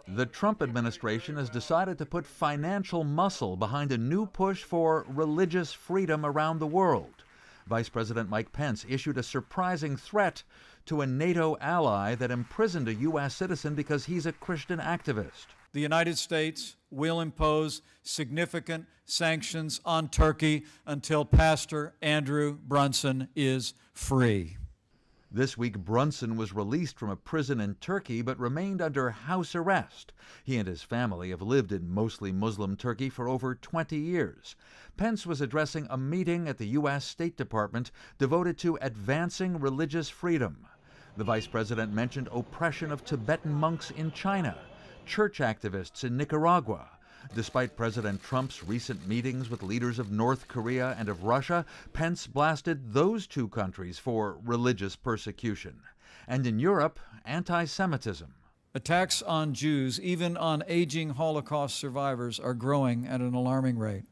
The Trump administration has decided to put financial muscle behind a new push for religious freedom around the world. Vice President Mike Pence issued a surprising threat to a NATO ally that imprisoned a U.S. citizen because he's a Christian activist. The United States will impose significant sanctions on Turkey until Pastor Andrew Brunson is free. This week, Brunson was released from a prison in Turkey but remained under house arrest. He and his family have lived in mostly Muslim Turkey for over 20 years. Pence was addressing a meeting at the U.S. State Department devoted to advancing religious freedom. The vice president mentioned oppression of Tibetan monks in China, church activists in Nicaragua. Despite President Trump's recent meetings with leaders of North Korea and of Russia, Pence blasted those two countries for religious persecution. And in Europe, anti-Semitism. Attacks on Jews, even on aging Holocaust survivors, are growing at an alarming rate.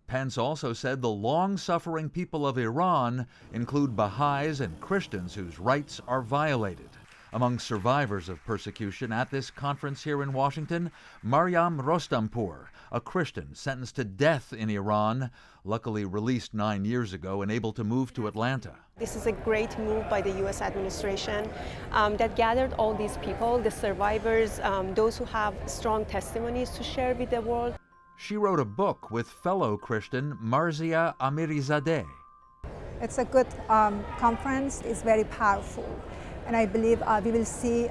Pence also said the long-suffering people of Iran include Baha'is and Christians whose rights are violated. Among survivors of persecution at this conference here in Washington, Maryam Rostampour, a Christian sentenced to death in Iran, luckily released 9 years ago and able to move to Atlanta. This is a great move by the U.S. administration that gathered all these people, the survivors, those who have strong testimonies to share with the world. She wrote a book with fellow Christian Marzia Amirizadeh. It's a good conference. It's very powerful. And I believe we will see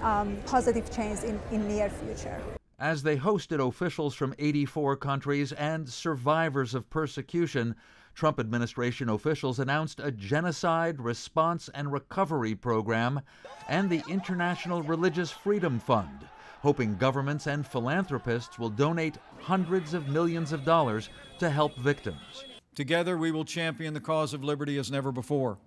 positive change in near future. As they hosted officials from 84 countries and survivors of persecution, Trump administration officials announced a genocide response and recovery program and the International Religious Freedom Fund, hoping governments and philanthropists will donate hundreds of millions of dollars to help victims. Together we will champion the cause of liberty as never before.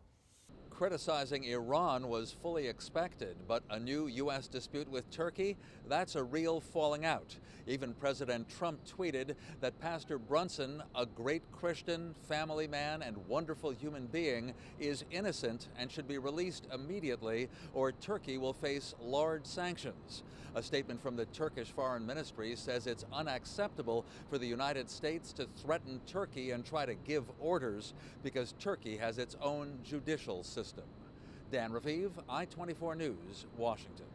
Criticizing Iran was fully expected, but a new U.S. dispute with Turkey, that's a real falling out. Even President Trump tweeted that Pastor Brunson, a great Christian, family man, and wonderful human being, is innocent and should be released immediately, or Turkey will face large sanctions. A statement from the Turkish Foreign Ministry says it's unacceptable for the United States to threaten Turkey and try to give orders because Turkey has its own judicial system. Dan Raviv, I-24 News, Washington.